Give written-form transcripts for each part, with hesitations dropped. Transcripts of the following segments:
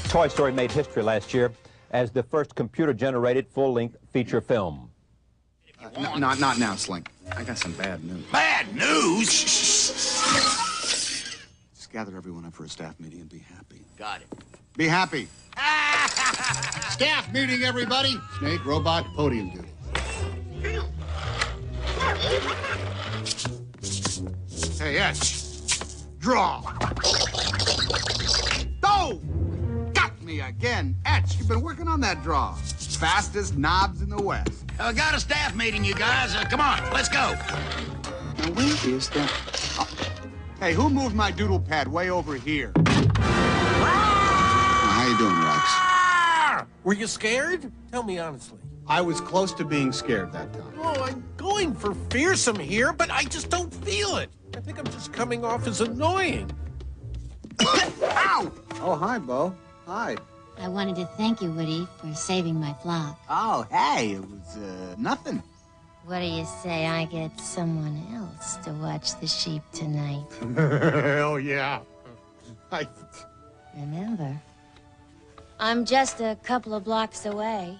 Toy Story made history last year as the first computer-generated full-length feature film. Not now, Slink. I got some bad news. Bad news? Just gather everyone up for a staff meeting and be happy. Got it. Be happy. Staff meeting, everybody. Snake, robot, podium duty. Hey, Etch. Draw. Oh! Got me again. Etch, you've been working on that draw. Fastest knobs in the West. Got a staff meeting, you guys. Come on, let's go. Now, where is that? Oh. Hey, who moved my doodle pad way over here? How you doing, Rex? Were you scared? Tell me honestly. I was close to being scared that time. Oh, I'm going for fearsome here, but I just don't feel it. I think I'm just coming off as annoying. Ow! Oh, hi, Bo. Hi. I wanted to thank you, Woody, for saving my flock. Oh, hey, it was, nothing. What do you say I get someone else to watch the sheep tonight? Hell yeah. Remember, I'm just a couple of blocks away.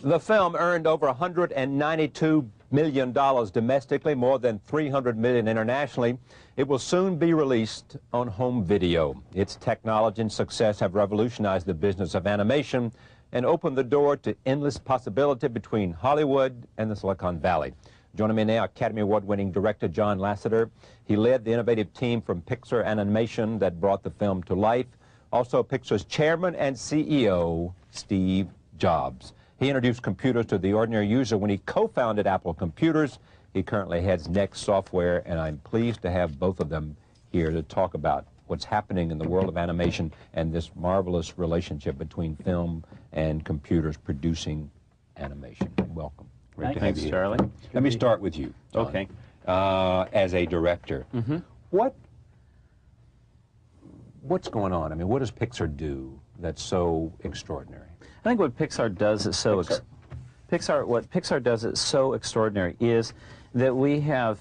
The film earned over $192 million domestically, more than $300 million internationally. It will soon be released on home video. Its technology and success have revolutionized the business of animation and opened the door to endless possibility between Hollywood and the Silicon Valley. Joining me now, Academy Award-winning director John Lasseter. He led the innovative team from Pixar Animation that brought the film to life. Also, Pixar's chairman and CEO, Steve Jobs. He introduced computers to the ordinary user when he co-founded Apple Computers. He currently heads Next Software, and I'm pleased to have both of them here to talk about what's happening in the world of animation and this marvelous relationship between film and computers producing animation. Welcome. Great to have you here. Charlie. Let me start with you. John. Okay. As a director, what's going on? I mean, what does Pixar do that's so extraordinary? I think what Pixar does is so what Pixar does is so extraordinary is that we have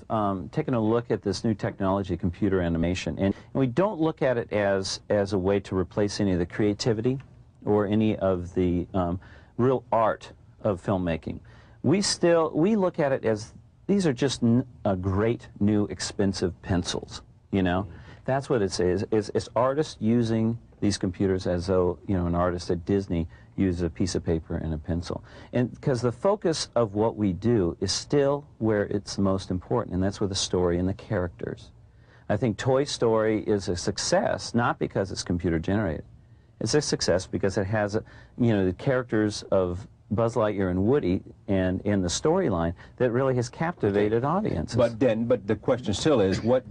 taken a look at this new technology, computer animation, and we don't look at it as a way to replace any of the creativity or any of the real art of filmmaking. We look at it as these are just great new expensive pencils. You know, that's what it is. It's artists using these computers as though, you know, an artist at Disney uses a piece of paper and a pencil. And because the focus of what we do is still where it's the most important, and that's with the story and the characters. I think Toy Story is a success, not because it's computer generated. It's a success because it has, you know, the characters of Buzz Lightyear and Woody and in the storyline that really has captivated audiences. But the question still is, what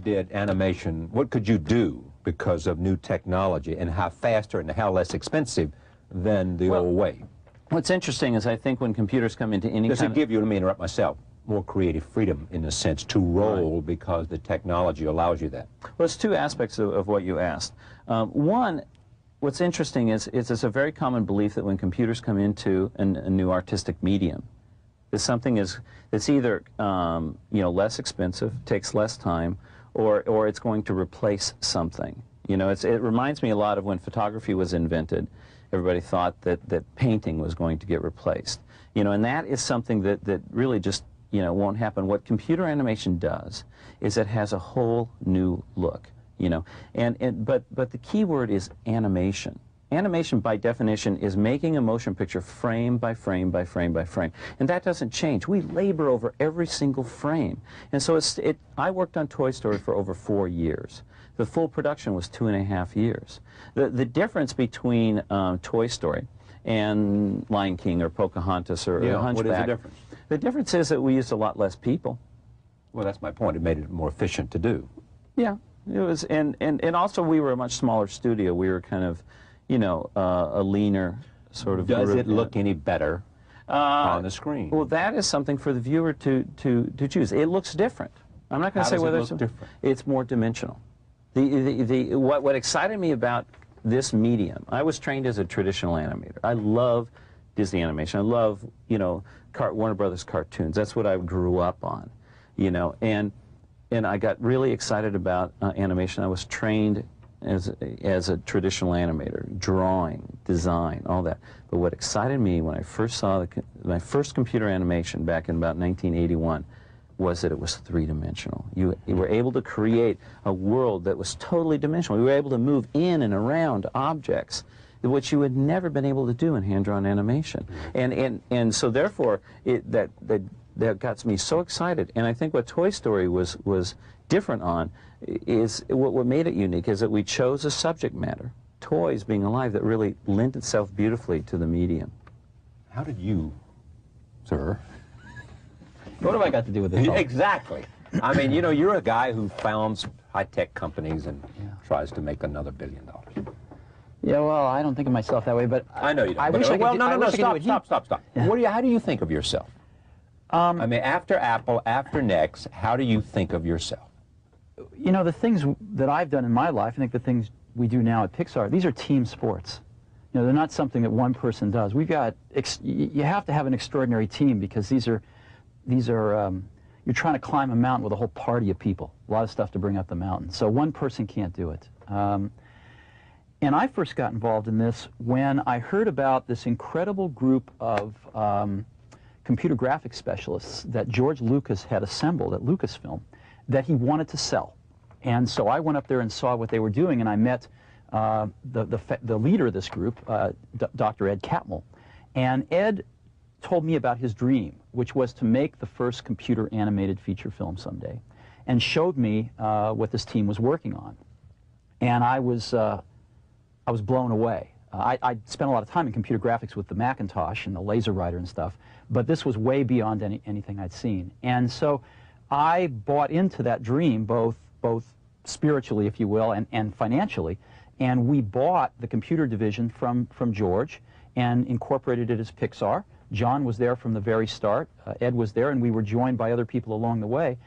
could you do because of new technology, and how faster and how less expensive than the old way? What's interesting is I think when computers come into any Does it give you, let me interrupt myself, more creative freedom in a sense to roll because the technology allows you that? Well, it's two aspects of what you asked. One, what's interesting is it's a very common belief that when computers come into a new artistic medium, that something that's either you know, less expensive, takes less time, or it's going to replace something. You know, it reminds me a lot of when photography was invented. Everybody thought that painting was going to get replaced. You know, and that is something that really just, you know, won't happen. What computer animation does is it has a whole new look. You know, but the key word is animation. Animation, by definition, is making a motion picture frame by frame by frame by frame, and that doesn't change. We labor over every single frame, and so I worked on Toy Story for over 4 years. The full production was 2.5 years. The difference between Toy Story and Lion King or Pocahontas or Hunchback. What is the difference? The difference is that we used a lot less people. Well, that's my point. It made it more efficient to do. Yeah. It was, and also we were a much smaller studio. We were kind of, you know, a leaner sort of. Does it look any better on the screen? Well, that is something for the viewer to choose. It looks different. I'm not going to say whether it's different. It's more dimensional. What excited me about this medium, I was trained as a traditional animator. I love Disney animation. I love, you know, Warner Brothers cartoons. That's what I grew up on, you know, and I got really excited about animation. I was trained as a traditional animator, drawing, design, all that. But what excited me when I first saw my first computer animation back in about 1981 was that it was three-dimensional. You were able to create a world that was totally dimensional. We were able to move in and around objects, which you had never been able to do in hand-drawn animation. And so therefore, that got me so excited. And I think what Toy Story was different on is, what made it unique is that we chose a subject matter, toys being alive, that really lent itself beautifully to the medium. How did you, sir? What have I got to do with this? Exactly. I mean, you know, you're a guy who founds high-tech companies and tries to make another $1 billion. Yeah, well, I don't think of myself that way, but I know you don't. I wish I could. Well, no, stop. Yeah. How do you think of yourself? I mean, after Apple, after Next, how do you think of yourself? You know, the things that I've done in my life, I think the things we do now at Pixar, these are team sports. You know, they're not something that one person does. We've got, you have to have an extraordinary team, because these are, you're trying to climb a mountain with a whole party of people. A lot of stuff to bring up the mountain. So one person can't do it. And I first got involved in this when I heard about this incredible group of computer graphics specialists that George Lucas had assembled at Lucasfilm that he wanted to sell. And so I went up there and saw what they were doing, and I met the leader of this group, Dr. Ed Catmull. And Ed told me about his dream, which was to make the first computer animated feature film someday, and showed me what this team was working on. And I was blown away. I spent a lot of time in computer graphics with the Macintosh and the Laser Writer and stuff, but this was way beyond anything I'd seen. And so I bought into that dream, both spiritually, if you will, and financially, and we bought the computer division from George and incorporated it as Pixar. John was there from the very start, Ed was there, and we were joined by other people along the way.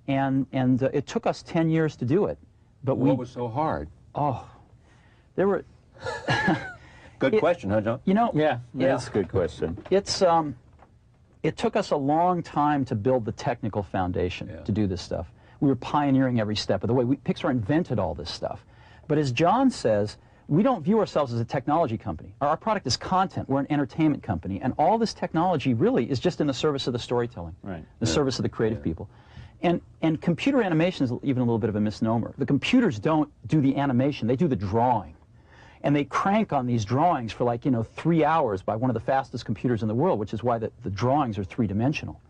And it took us 10 years to do it. But what was so hard? Oh, there were... Good question, huh, John? You know... Yeah, that's a good question. It took us a long time to build the technical foundation to do this stuff. We were pioneering every step of the way. Pixar invented all this stuff. But as John says, we don't view ourselves as a technology company. Our product is content. We're an entertainment company. And all this technology really is just in the service of the storytelling, the service of the creative people. And computer animation is even a little bit of a misnomer. The computers don't do the animation. They do the drawing. And they crank on these drawings for, like, 3 hours by one of the fastest computers in the world, which is why the drawings are three-dimensional.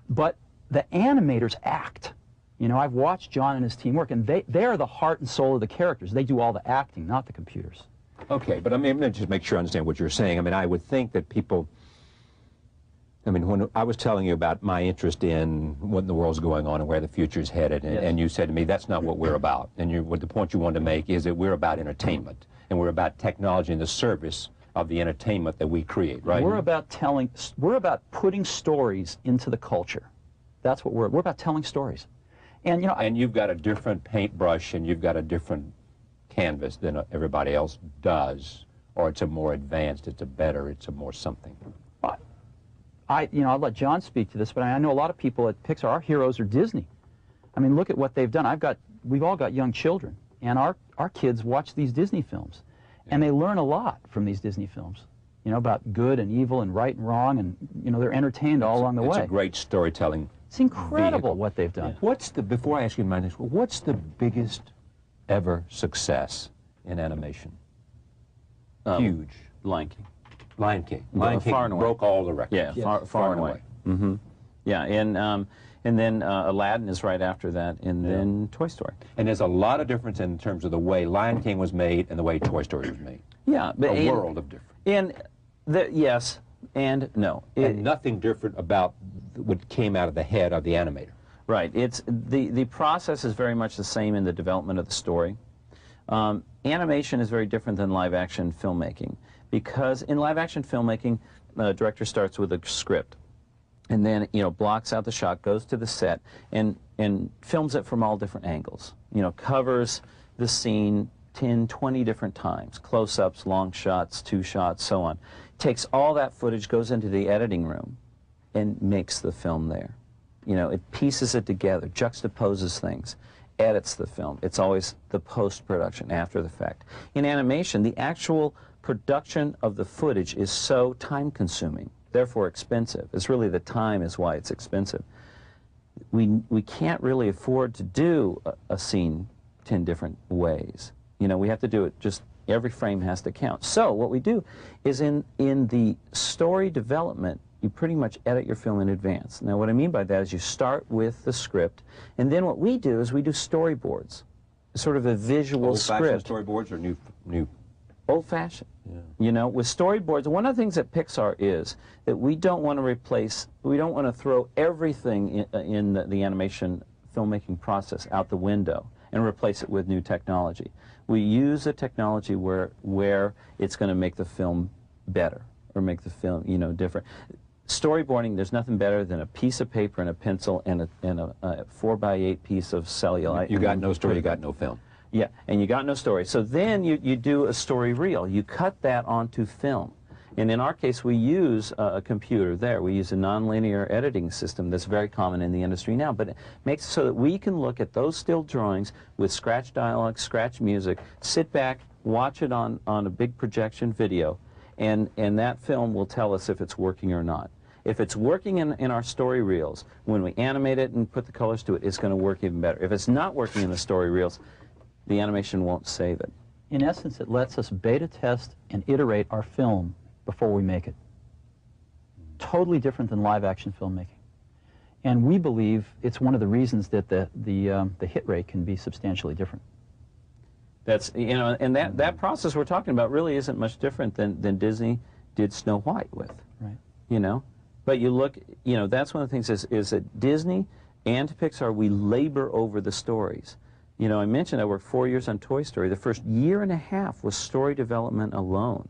But the animators act. I've watched John and his team work, and they are the heart and soul of the characters. They do all the acting, not the computers. Okay, but I mean, let me just make sure I understand what you're saying. I mean, I would think that people... I mean, when I was telling you about my interest in what in the world's going on and where the future's headed, and you said to me, that's not what we're about. And what the point you wanted to make is that we're about entertainment, and we're about technology in the service of the entertainment that we create, right? We're about putting stories into the culture. That's what we're about, telling stories. And, and you've got a different paintbrush, and you've got a different canvas than everybody else does, or it's a more advanced, it's a better, it's a more something. I'll let John speak to this, but I know a lot of people at Pixar, our heroes are Disney. I mean, look at what they've done. We've all got young children, and our kids watch these Disney films, and they learn a lot from these Disney films, about good and evil and right and wrong, and, they're entertained all along the way. It's a great storytelling. It's incredible vehicle. What they've done. Before I ask you my next one, what's the biggest ever success in animation? Huge. Lion King. Lion King. Lion King broke all the records. Yeah, far and away. Mm-hmm. Yeah, and then Aladdin is right after that, and then Toy Story. And there's a lot of difference in terms of the way Lion King was made and the way Toy Story was made. Yeah, but a world of difference. Yes and no. And nothing different about what came out of the head of the animator. Right. It's the process is very much the same in the development of the story. Animation is very different than live-action filmmaking, because in live-action filmmaking, the director starts with a script, and then blocks out the shot, goes to the set, and films it from all different angles. Covers the scene 10, 20 different times, close-ups, long shots, 2 shots, so on. Takes all that footage, goes into the editing room, and makes the film there. It pieces it together, juxtaposes things, edits the film. It's always the post-production, after the fact. In animation, the actual production of the footage is so time-consuming, therefore expensive. It's really the time is why it's expensive. We can't really afford to do a scene 10 different ways. You know, we have to do it just, every frame has to count. So what we do is in the story development, you pretty much edit your film in advance. Now what I mean by that is you start with the script, and then what we do is we do storyboards, sort of a visual script. Old-fashioned storyboards or new? Old-fashioned. Yeah. You know, with storyboards, one of the things at Pixar is that we don't want to replace, we don't want to throw everything in the animation filmmaking process out the window and replace it with new technology. We use the technology where it's going to make the film better or make the film, you know, different. Storyboarding, there's nothing better than a piece of paper and a pencil and a 4x8 piece of cellulite. You got no story, you got no film. Yeah, and you got no story. So then you do a story reel. You cut that onto film. And in our case, we use a computer there. We use a nonlinear editing system that's very common in the industry now. But it makes it so that we can look at those still drawings with scratch dialogue, scratch music, sit back, watch it on a big projection video, and that film will tell us if it's working or not. If it's working in our story reels, when we animate it and put the colors to it, it's going to work even better. If it's not working in the story reels, the animation won't save it. In essence, it lets us beta test and iterate our film before we make it. Totally different than live action filmmaking. And we believe it's one of the reasons that the hit rate can be substantially different. That's, you know, and that process we're talking about really isn't much different than Disney did Snow White with. Right. You know? But you look, you know, that's one of the things is that Disney and Pixar, we labor over the stories. You know, I mentioned I worked 4 years on Toy Story. The first year and a half was story development alone.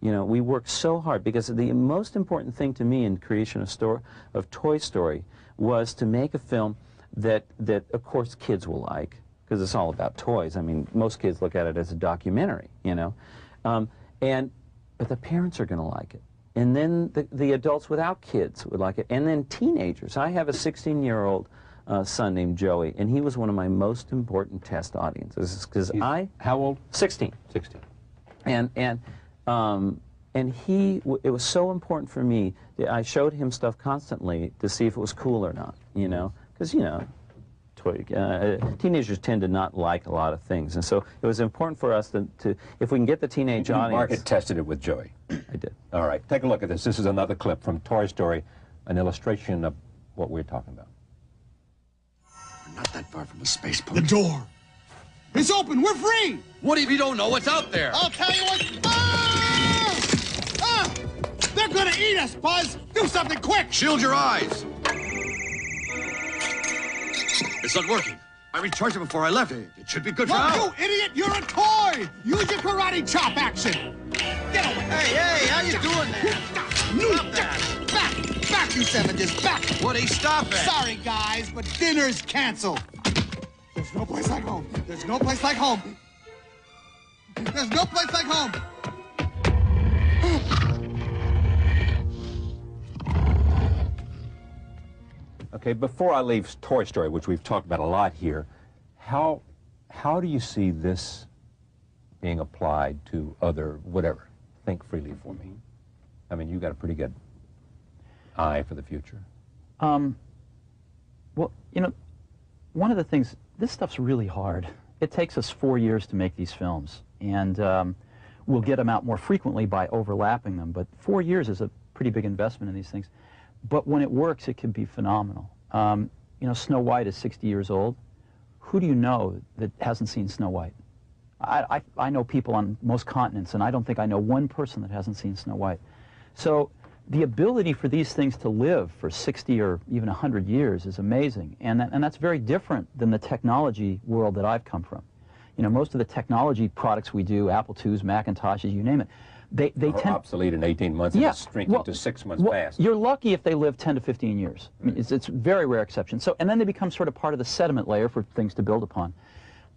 You know, we worked so hard because the most important thing to me in creation of Toy Story was to make a film that of course kids will like, because it's all about toys. I mean, most kids look at it as a documentary, you know, but the parents are going to like it. And then the adults without kids would like it. And then teenagers. I have a 16-year-old son named Joey, and he was one of my most important test audiences. Because How old? 16. 16. And it was so important for me that I showed him stuff constantly to see if it was cool or not, you know? Because, you know, teenagers tend to not like a lot of things. And so it was important for us to if we can get the teenage audience... Market tested it with Joey. I did. All right, take a look at this. This is another clip from Toy Story, an illustration of what we're talking about. We're not that far from the spaceport. The door. It's open. We're free. What if you don't know what's out there? I'll tell you what. Ah! Ah! They're gonna eat us, Buzz. Do something quick. Shield your eyes. It's not working. I recharged it before I left. It should be good for now. You idiot! You're a toy. Use your karate chop action. Get away. Hey, how you doing there? Stop that. Back, you savages, back. Woody, stop it. Sorry, guys, but dinner's canceled. There's no place like home. There's no place like home. There's no place like home. Okay, before I leave Toy Story, which we've talked about a lot here, how do you see this being applied to other, whatever? Think freely for me. I mean, you got a pretty good eye for the future. Well, you know, one of the things, this stuff's really hard. It takes us 4 years to make these films, and we'll get them out more frequently by overlapping them, but 4 years is a pretty big investment in these things. But when it works, it can be phenomenal. You know, Snow White is 60 years old. Who do you know that hasn't seen Snow White? I know people on most continents, and I don't think I know one person that hasn't seen Snow White. So the ability for these things to live for 60 or even 100 years is amazing, and that's very different than the technology world that I've come from. You know, most of the technology products we do, Apple IIs, Macintoshes, you name it, they tend obsolete in 18 months and it's shrinking to 6 months past. You're lucky if they live 10 to 15 years. I mean, it's very rare exception. So, and then they become sort of part of the sediment layer for things to build upon.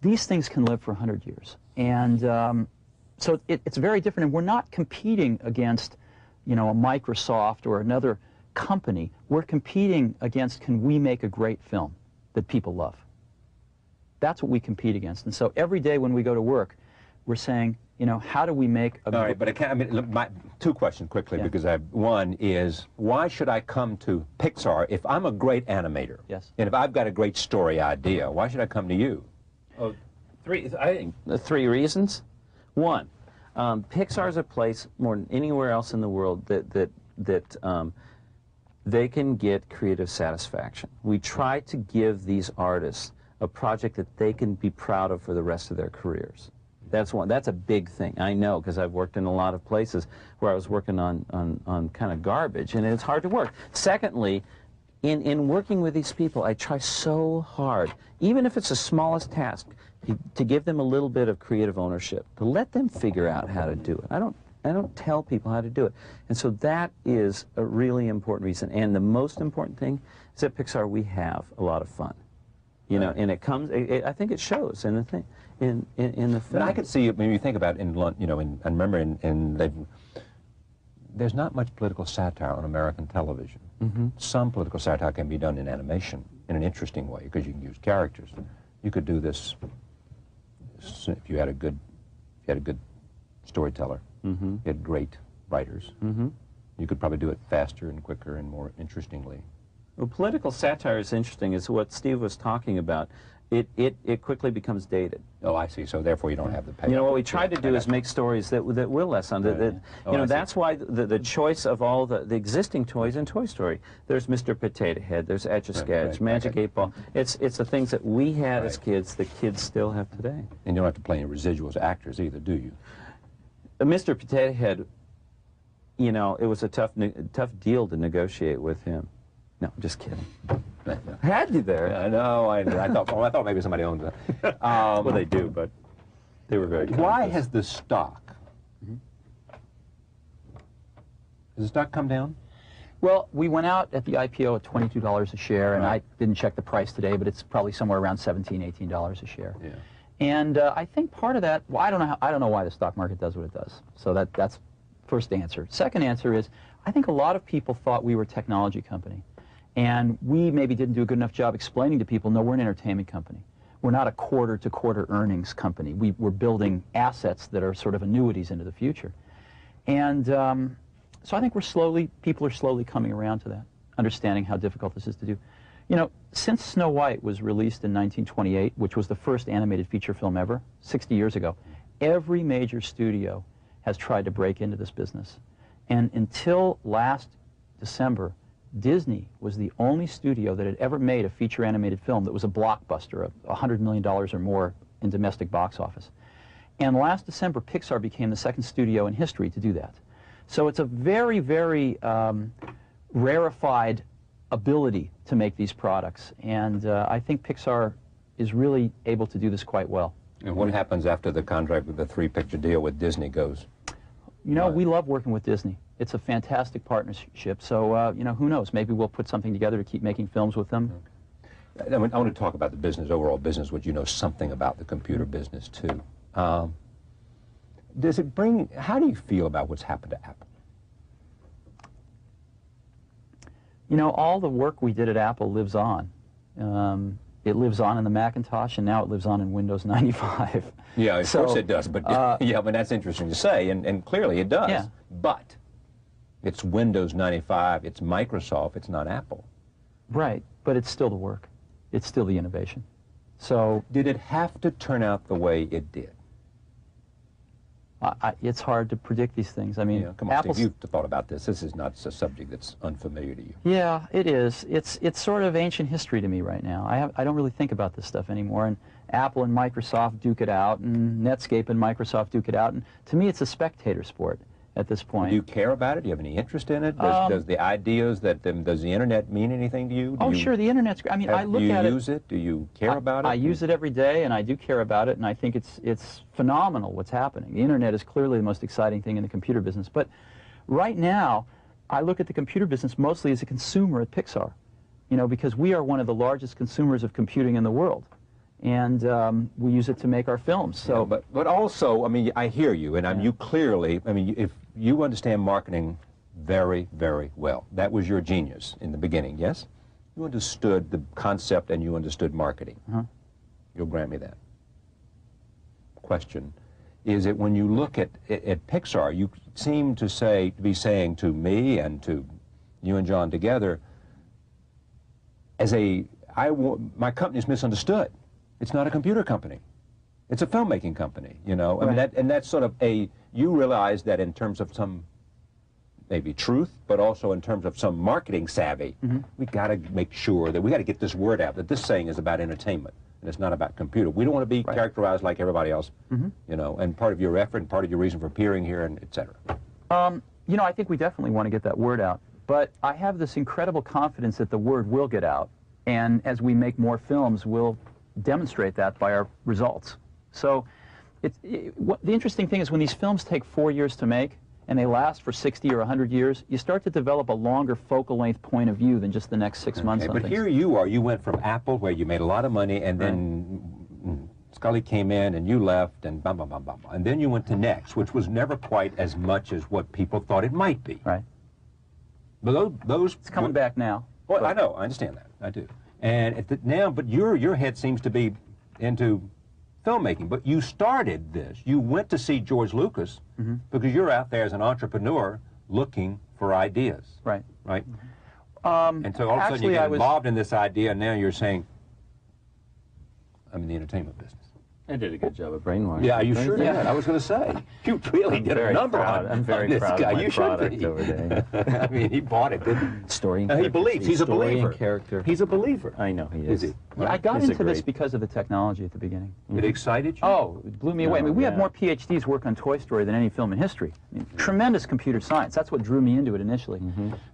These things can live for 100 years. And so it's very different. And we're not competing against, you know, a Microsoft or another company. We're competing against, can we make a great film that people love? That's what we compete against. And so every day when we go to work, we're saying, you know, how do we make a... All right, but I mean, look, two questions quickly, Yeah. because one is, why should I come to Pixar if I'm a great animator? Yes. And if I've got a great story idea, why should I come to you? Oh, I think the three reasons. One, Pixar is a place more than anywhere else in the world that they can get creative satisfaction. We try to give these artists a project that they can be proud of for the rest of their careers. That's one. That's a big thing. I know, because I've worked in a lot of places where I was working on kind of garbage, and it's hard to work. Secondly, in working with these people, I try so hard, even if it's the smallest task, to give them a little bit of creative ownership, to let them figure out how to do it. I don't tell people how to do it. And so that is a really important reason. And the most important thing is at Pixar we have a lot of fun. You know, and it comes, I think it shows in the thing, in the film. But I could see, when you think about I remember there's not much political satire on American television. Mm-hmm. Some political satire can be done in animation in an interesting way, because you can use characters. You could do this if you had a good storyteller. Mm-hmm. You had great writers. Mm-hmm. You could probably do it faster and quicker and more interestingly. Well, political satire is interesting. It's what Steve was talking about. It quickly becomes dated. Oh, I see. So therefore you don't have the payoff. You know, what we try to do is make stories that will lessen. That's why the choice of all the existing toys in Toy Story. There's Mr. Potato Head, there's Etch-a-Sketch, Magic 8 Ball. It's the things that we had as kids that kids still have today. And you don't have to play any residuals actors either, do you? Mr. Potato Head, you know, it was a tough deal to negotiate with him. No, I'm just kidding. Had you there? Yeah, no, I thought maybe somebody owned it. Well, they do, but they were very kind. Why has the stock? Has the stock come down? Well, we went out at the IPO at $22 a share, and I didn't check the price today, but it's probably somewhere around $17, $18 a share. Yeah. And I think part of that, well, I don't know why the stock market does what it does. So that's first answer. Second answer is, I think a lot of people thought we were a technology company. And we maybe didn't do a good enough job explaining to people, no, we're an entertainment company. We're not a quarter-to-quarter earnings company. We're building assets that are sort of annuities into the future. And so I think people are slowly coming around to that, understanding how difficult this is to do. You know, since Snow White was released in 1928, which was the first animated feature film ever, 60 years ago, every major studio has tried to break into this business. And until last December, Disney was the only studio that had ever made a feature animated film that was a blockbuster, $100 million or more in domestic box office. And last December, Pixar became the second studio in history to do that. So it's a very, very rarefied ability to make these products. And I think Pixar is really able to do this quite well. And what happens after the contract with the 3-picture deal with Disney goes? You know, we love working with Disney. It's a fantastic partnership. So, you know, who knows? Maybe we'll put something together to keep making films with them. I want to talk about the business, overall business, which you know something about the computer business, too. Does it bring, how do you feel about what's happened to Apple? You know, all the work we did at Apple lives on. It lives on in the Macintosh, and now it lives on in Windows 95. Yeah, of course it does, but yeah, but that's interesting to say, and clearly it does. Yeah. But it's Windows 95, it's Microsoft, it's not Apple. Right, but it's still the work. It's still the innovation. So did it have to turn out the way it did? It's hard to predict these things. I mean, Yeah, come on, Steve, you've thought about this. This is not a subject that's unfamiliar to you. Yeah, it is. It's sort of ancient history to me right now. I don't really think about this stuff anymore. And Apple and Microsoft duke it out, and Netscape and Microsoft duke it out. And to me, it's a spectator sport at this point. Do you care about it? Do you have any interest in it? Does the ideas that does the internet mean anything to you? Sure, the internet's. I mean, I look at it. Do you use it? Do you care about it? I use it every day, and I do care about it, and I think it's phenomenal what's happening. The internet is clearly the most exciting thing in the computer business. But right now, I look at the computer business mostly as a consumer at Pixar, you know, because we are one of the largest consumers of computing in the world. And we use it to make our films. So, yeah, but also, I mean, I hear you, and you clearly, I mean, if you understand marketing very, very well. That was your genius in the beginning, yes? You understood the concept and you understood marketing. You'll grant me that. Question, is that when you look at Pixar, you seem to be saying to me and to you and John together, my company is misunderstood. It's not a computer company. It's a filmmaking company, you know. Right. I mean, that's sort of you realize that in terms of some maybe truth, but also in terms of some marketing savvy, we got to make sure that we got to get this word out that this thing is about entertainment and it's not about computer. We don't want to be characterized like everybody else, you know, and part of your effort and part of your reason for appearing here and et cetera. You know, I think we definitely want to get that word out, but I have this incredible confidence that the word will get out, and as we make more films, we'll demonstrate that by our results. So the interesting thing is when these films take 4 years to make, and they last for 60 or 100 years, you start to develop a longer focal length point of view than just the next 6 months on But things. here you are, you went from Apple, where you made a lot of money, and then Scully came in and you left, and blah, blah, blah, blah, blah. And then you went to Next, which was never quite as much as what people thought it might be. Right. But those It's coming back now. Well, I know, I understand that, I do. And but your head seems to be into filmmaking, but you started this. You went to see George Lucas because you're out there as an entrepreneur looking for ideas. Right. Right? And so all of a sudden you get involved in this idea, and now you're saying, I'm in the entertainment business. I did a good job of brainwashing. Yeah, you sure did. I was going to say, you really did a number on I'm very this proud guy. of my You should product be. over there. I mean, he bought it, didn't he? Story and He character. believes. He's a Story believer. and character. He's a believer. I know he Is is. he? Yeah, I got He's a into this great- because of the technology at the beginning. It excited you? Oh, it blew me away. I mean, we have yeah. more PhDs work on Toy Story than any film in history. I mean, tremendous computer science. That's what drew me into it initially.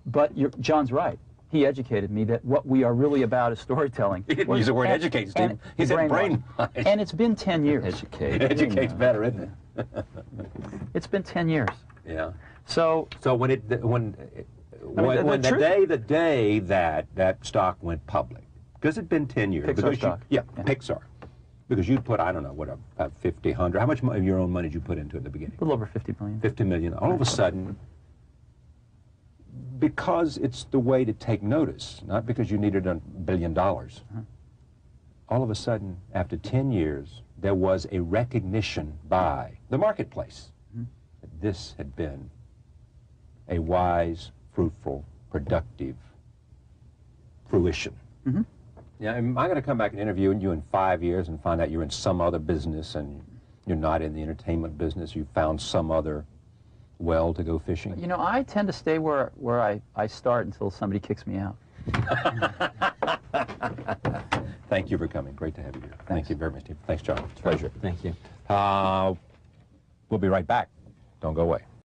But John's right. He educated me that what we are really about is storytelling. He didn't use the word educate, Steve. He said brainwash. And it's been 10 years. Educate. Educate's better, isn't it? It's been 10 years. Yeah. So when the day that stock went public, because it'd been 10 years. Pixar because stock. Yeah, Pixar. Because you'd put, I don't know, what, about 50, 100. How much of your own money did you put into it in the beginning? a little over 50 million. 50 million. All of a sudden, because it's the way to take notice, not because you needed $1 billion, all of a sudden, after 10 years, there was a recognition by the marketplace that this had been a wise, fruitful, productive fruition. Yeah, am I going to come back and interview you in 5 years and find out you're in some other business and you're not in the entertainment business, you found some other well to go fishing? You know, I tend to stay where I start until somebody kicks me out. Thank you for coming. Great to have you here. Thank you very much, Steve. Thanks, John. It's a pleasure. Thank you. We'll be right back. Don't go away.